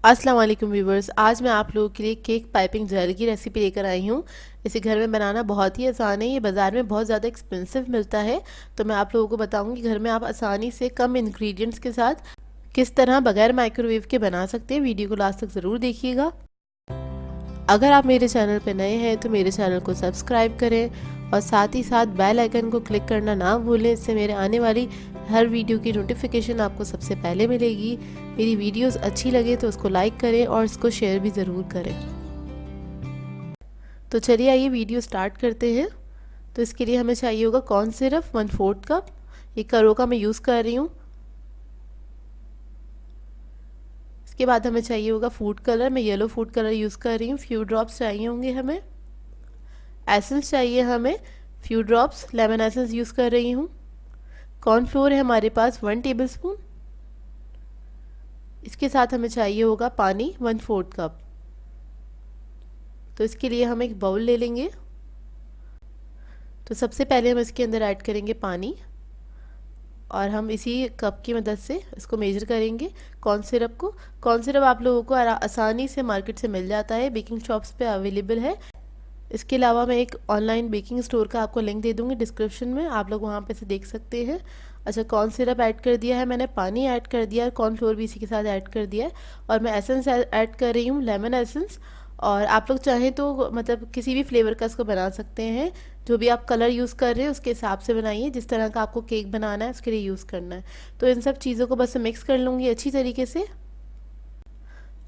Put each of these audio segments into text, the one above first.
अस्सलाम वालेकुम व्यूवर्स। आज मैं आप लोगों के लिए केक पाइपिंग जेल की रेसिपी लेकर आई हूँ। इसे घर में बनाना बहुत ही आसान है। ये बाज़ार में बहुत ज़्यादा एक्सपेंसिव मिलता है, तो मैं आप लोगों को बताऊँगी घर में आप आसानी से कम इंग्रेडिएंट्स के साथ किस तरह बगैर माइक्रोवेव के बना सकते हैं। वीडियो को लास्ट तक ज़रूर देखिएगा। अगर आप मेरे चैनल पर नए हैं तो मेरे चैनल को सब्सक्राइब करें और साथ ही साथ बेल आइकन को क्लिक करना ना भूलें। इससे मेरे आने वाली हर वीडियो की नोटिफिकेशन आपको सबसे पहले मिलेगी। मेरी वीडियोस अच्छी लगे तो उसको लाइक करें और इसको शेयर भी ज़रूर करें। तो चलिए आइए वीडियो स्टार्ट करते हैं। तो इसके लिए हमें चाहिए होगा कॉर्न सिरप 1/4 कप। ये करो का मैं यूज़ कर रही हूँ। इसके बाद हमें चाहिए होगा फूड कलर। मैं येलो फूड कलर यूज़ कर रही हूँ। फ्यू ड्रॉप्स चाहिए होंगे हमें। एसेंस चाहिए हमें few drops, lemon essence use कर रही हूँ। कॉर्नफ्लोर है हमारे पास 1 टेबलस्पून। इसके साथ हमें चाहिए होगा पानी 1/4 कप। तो इसके लिए हम एक बाउल ले लेंगे। तो सबसे पहले हम इसके अंदर ऐड करेंगे पानी और हम इसी कप की मदद से इसको मेजर करेंगे कॉर्न सिरप को। कॉर्न सिरप आप लोगों को आसानी से मार्केट से मिल जाता है, बेकिंग शॉप्स पे अवेलेबल है। इसके अलावा मैं एक ऑनलाइन बेकिंग स्टोर का आपको लिंक दे दूँगी डिस्क्रिप्शन में, आप लोग वहाँ पे से देख सकते हैं। अच्छा, कॉर्न सिरप ऐड कर दिया है मैंने, पानी ऐड कर दिया है, कॉर्नफ्लोर भी इसी के साथ ऐड कर दिया है और मैं एसेंस ऐड कर रही हूँ, लेमन एसेंस। और आप लोग चाहें तो मतलब किसी भी फ्लेवर का इसको बना सकते हैं। जो भी आप कलर यूज़ कर रहे हैं उसके हिसाब से बनाइए, जिस तरह का आपको केक बनाना है उसके लिए यूज़ करना है। तो इन सब चीज़ों को बस मिक्स कर लूँगी अच्छी तरीके से।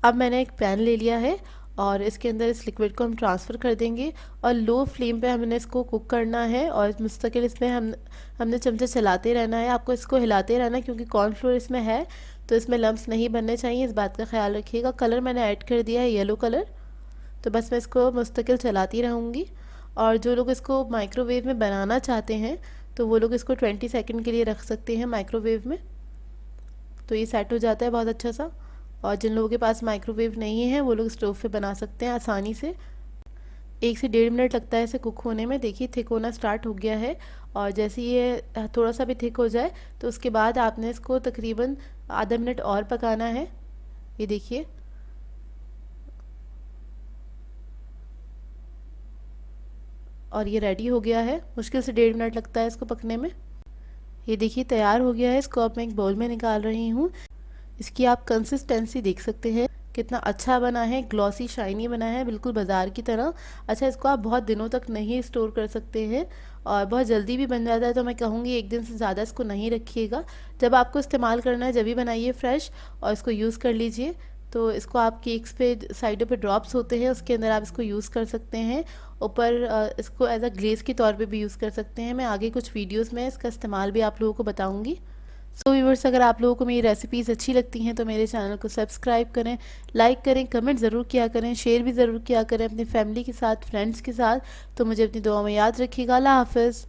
अब मैंने एक पैन ले लिया है और इसके अंदर इस लिक्विड को हम ट्रांसफ़र कर देंगे और लो फ्लेम पे हमने इसको कुक करना है और मुस्तकिल इसमें हमने चमचा चलाते रहना है। आपको इसको हिलाते रहना है क्योंकि कॉर्नफ्लोर इसमें है, तो इसमें लम्स नहीं बनने चाहिए, इस बात का ख्याल रखिएगा। कलर मैंने ऐड कर दिया है येलो कलर। तो बस मैं इसको मुस्तकिल चलाती रहूँगी। और जो लोग इसको माइक्रोवेव में बनाना चाहते हैं तो वो लोग इसको 20 सेकेंड के लिए रख सकते हैं माइक्रोवेव में, तो ये सेट हो जाता है बहुत अच्छा सा। और जिन लोगों के पास माइक्रोवेव नहीं है वो लोग स्टोव पे बना सकते हैं आसानी से। 1 से 1.5 मिनट लगता है इसे कुक होने में। देखिए थिक होना स्टार्ट हो गया है और जैसे ये थोड़ा सा भी थिक हो जाए तो उसके बाद आपने इसको तकरीबन आधा मिनट और पकाना है। ये देखिए, और ये रेडी हो गया है। मुश्किल से 1.5 मिनट लगता है इसको पकने में। ये देखिए तैयार हो गया है। इसको अब मैं एक बाउल में निकाल रही हूँ। इसकी आप कंसिस्टेंसी देख सकते हैं कितना अच्छा बना है, ग्लॉसी शाइनी बना है, बिल्कुल बाज़ार की तरह। अच्छा, इसको आप बहुत दिनों तक नहीं स्टोर कर सकते हैं और बहुत जल्दी भी बन जाता है, तो मैं कहूँगी 1 दिन से ज़्यादा इसको नहीं रखिएगा। जब आपको इस्तेमाल करना है जब भी बनाइए फ्रेश और इसको यूज़ कर लीजिए। तो इसको आप केक्स पे साइडों पे ड्रॉप्स होते हैं उसके अंदर आप इसको यूज़ कर सकते हैं। ऊपर इसको एज अ ग्लेज़ के तौर पे भी यूज़ कर सकते हैं। मैं आगे कुछ वीडियोस में इसका इस्तेमाल भी आप लोगों को बताऊंगी। सो व्यूवर्स, अगर आप लोगों को मेरी रेसिपीज़ अच्छी लगती हैं तो मेरे चैनल को सब्सक्राइब करें, लाइक करें, कमेंट ज़रूर किया करें, शेयर भी ज़रूर किया करें अपनी फैमिली के साथ, फ्रेंड्स के साथ। तो मुझे अपनी दुआ में याद रखिएगा। अल्लाह हाफ़िज़।